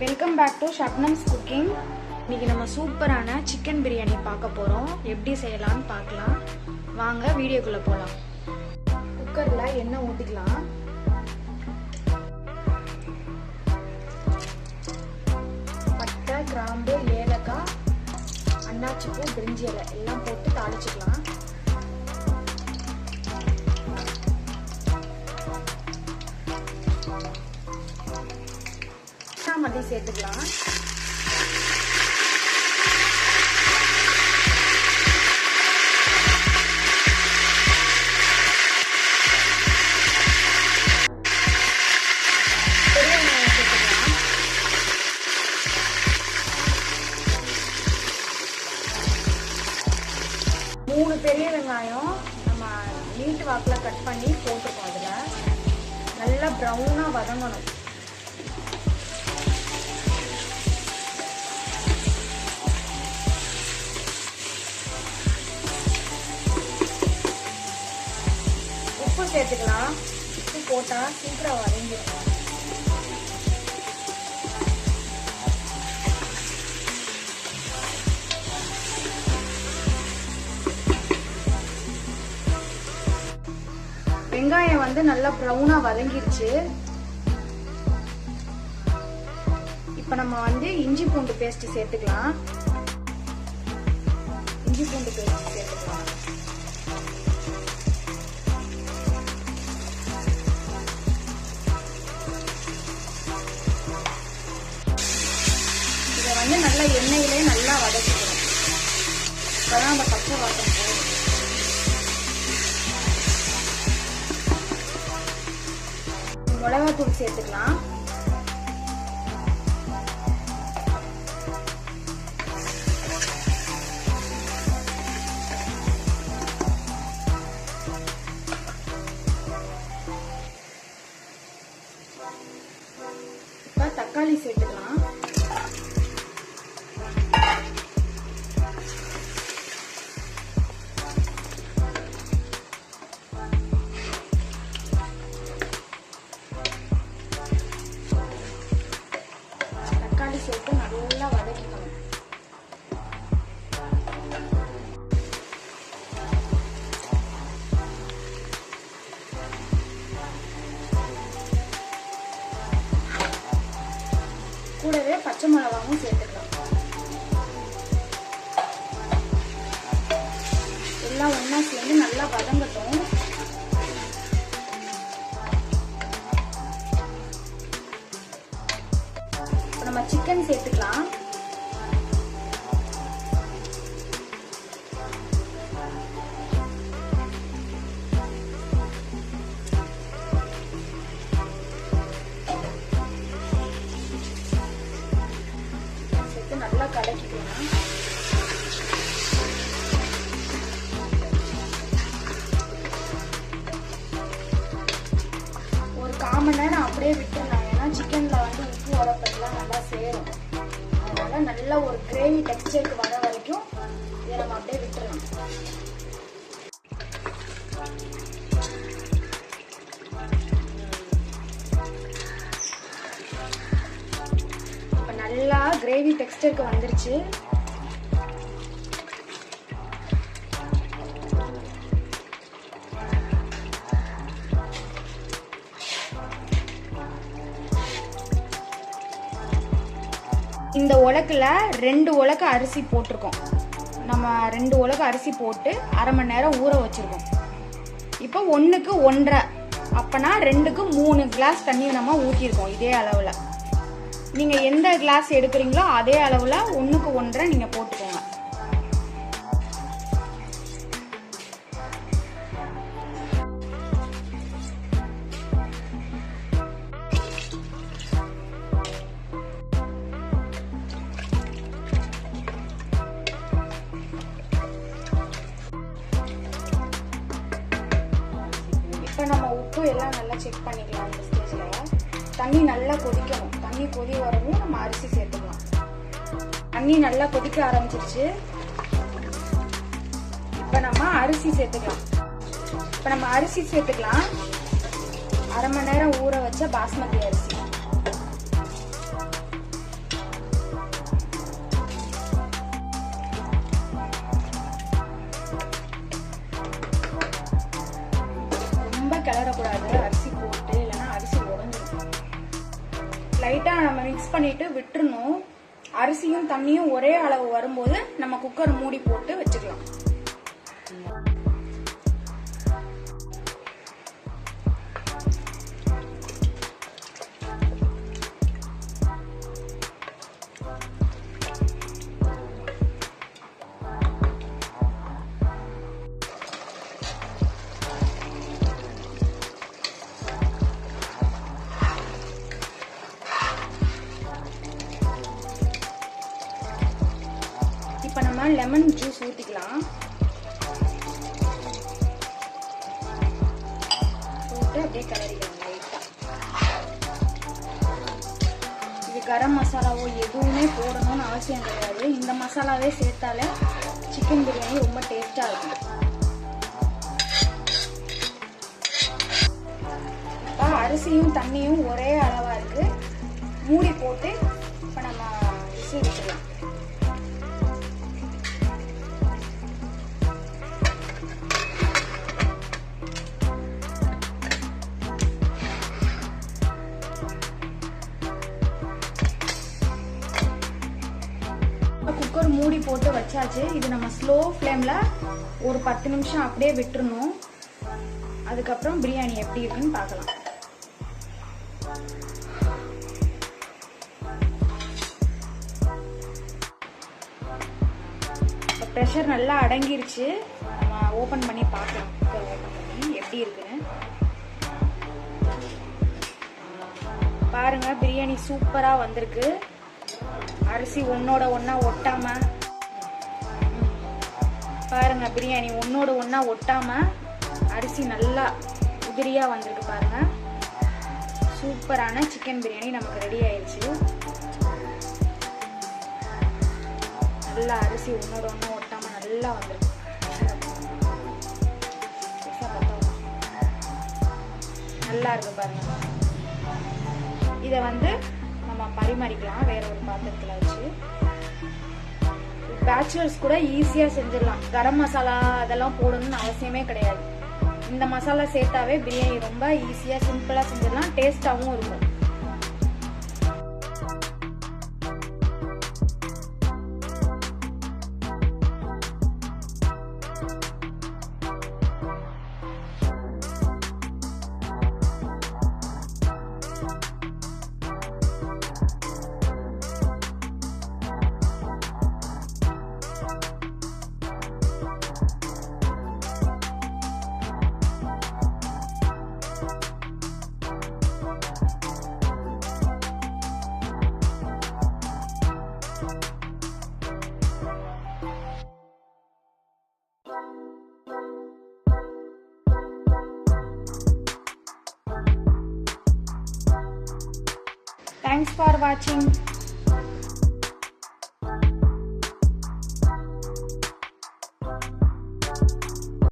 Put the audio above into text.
Welcome back to Shabnam's cooking. இன்னைக்கு நம்ம சூப்பரான சிக்கன் பிரியாணி பார்க்க போகிறோம். எப்படி செய்யலாம்னு பார்க்கலாம் வாங்க, வீடியோக்குள்ளே போகலாம். குக்கரில் எண்ணெய் ஊற்றிக்கலாம். பட்டை, கிராம்பு, ஏலக்காய், அன்னாச்சிப்பூ, பிரிஞ்சி இலை எல்லாம் போட்டு தாளிச்சுக்கலாம். மல்லி சேர்த்துக்கலாம். பெரிய வெங்காயம் சேர்த்துக்கலாம். மூணு பெரிய வெங்காயம் நம்ம நீட்டு வாக்கில் கட் பண்ணி போட்டுருக்கோம். அதில் நல்லா ப்ரௌனாக வதங்கணும். உப்பு சேர்த்துக்கலாம். உப்பு போட்டால் சீக்கிரம் வதங்கிடும். வெங்காயம் வந்து நல்லா ப்ரௌனா வதங்கிருச்சு. இப்ப நம்ம வந்து இஞ்சி பூண்டு பேஸ்ட் சேர்த்துக்கலாம். இஞ்சி பூண்டு பேஸ்ட் சேர்த்துக்கலாம். இதை வந்து நல்லா எண்ணெயிலே நல்லா வதக்கிக்கணும். இப்பதான் அந்த பச்சை வாசம் போகும். மிளகாத்தூள் சேர்த்துக்கலாம். இப்ப தக்காளி சேர்த்துக்கலாம். சேர்த்து நல்லா வதக்கிக்கணும். கூடவே பச்சை மிளகாவும் சேர்த்துக்கலாம். எல்லாம் ஒண்ணா சேர்ந்து நல்லா வதங்கட்டும். நம்ம சிக்கன் சேர்த்துக்கலாம். சேர்த்து நல்லா கலக்கிக்கலாம். ஒரு 1/4 மணி நேரம் அப்படியே விட்டுறலாம். ஏன்னா சிக்கன்ல வந்து உப்பு உரப்பெல்லாம் நல்லா சேரும். அதனால நல்ல ஒரு கிரேவி டெக்ஸ்சருக்கு வர வரைக்கும் இதை நம்ம அப்படியே விட்டுறலாம். இப்ப நல்லா கிரேவி டெக்ஸ்சருக்கு வந்துருச்சு. இந்த உலக்குல 2 உலக்கு அரிசி போட்டிருக்கோம். நம்ம 2 உலக்கு அரிசி போட்டு 1/2 மணி நேரம் ஊற வச்சிருக்கோம். இப்போ 1க்கு 1.5, அப்பனா 2க்கு 3 கிளாஸ் தண்ணி நம்ம ஊற்றிருக்கோம். இதே அளவில் நீங்கள் எந்த கிளாஸ் எடுக்கிறீங்களோ அதே அளவில் 1க்கு 1.5 நீங்கள் போட்டுக்கோங்க. இப்போ நம்ம உப்பு எல்லாம் நல்லா செக் பண்ணிக்கலாம். இந்த ஸ்டேஜில் தண்ணி நல்லா கொதிக்கணும். தண்ணி கொதி வரவும் நம்ம அரிசி சேர்த்துக்கலாம். தண்ணி நல்லா கொதிக்க ஆரம்பிச்சிருச்சு. இப்போ நம்ம அரிசி சேர்த்துக்கலாம். அரை மணி நேரம் ஊற வச்ச பாஸ்மதி அரிசி. கிளறக்கூடாது அரிசி போட்டு, இல்லைன்னா அரிசி உடஞ்சிடும். லைட்டாக நம்ம மிக்ஸ் பண்ணிட்டு விட்டுறணும். அரிசியும் தண்ணியும் ஒரே அளவு வரும்போது நம்ம குக்கர் மூடி போட்டு வச்சுக்கலாம். இப்போ நம்ம லெமன் ஜூஸ் ஊற்றிக்கலாம். போட்டு அப்படியே கிளறிக்கலாம் லைட்டாக. இது கரம் மசாலாவோ எதுவுமே போடணும்னு அவசியம் கிடையாது. இந்த மசாலாவே சேர்த்தாலே சிக்கன் பிரியாணி ரொம்ப டேஸ்டாக இருக்கும். இப்போ அரிசியும் தண்ணியும் ஒரே அளவாக இருக்குது. மூடி போட்டு இப்போ நம்ம விசில் விட்டுடலாம். குக்கர் மூடி போட்டு வச்சாச்சு. இது நம்ம ஸ்லோ ஃப்ளேம்ல ஒரு 10 நிமிஷம் அப்படியே விட்டுறணும். அதுக்கப்புறம் பிரியாணி எப்படி இருக்குன்னு பார்க்கலாம். இப்போ ப்ரெஷர் நல்லா அடங்கிருச்சு. நம்ம ஓப்பன் பண்ணி பார்க்கலாம். குக்கர் ஓப்பன் பண்ணி எப்படி இருக்குன்னு பாருங்க. பிரியாணி சூப்பரா வந்திருக்கு. அரிசி ஒன்னோட ஒன்னா ஒட்டாம பாருங்க. பிரியாணி ஒன்னோட ஒன்னா ஒட்டாம அரிசி நல்லா உதிரியா வந்திருக்கு பாருங்க. சூப்பரான சிக்கன் பிரியாணி நமக்கு ரெடி ஆயிடுச்சு. நல்லா அரிசி ஒன்னோட ஒன்னா ஒட்டாம நல்லா வந்திருக்கு. நல்லா இருக்கு பாருங்க. இதை நம்ம பரிமாறிக்கலாம் வேற ஒரு பாத்திரத்துல வச்சு. பேச்சுலர்ஸ் கூட ஈஸியா செஞ்சிடலாம். கரம் மசாலா அதெல்லாம் போடணும்னு அவசியமே கிடையாது. இந்த மசாலா சேர்த்தாவே பிரியாணி ரொம்ப ஈஸியா சிம்பிளா செஞ்சிடலாம். டேஸ்டாவும் இருக்கும். Thanks for watching.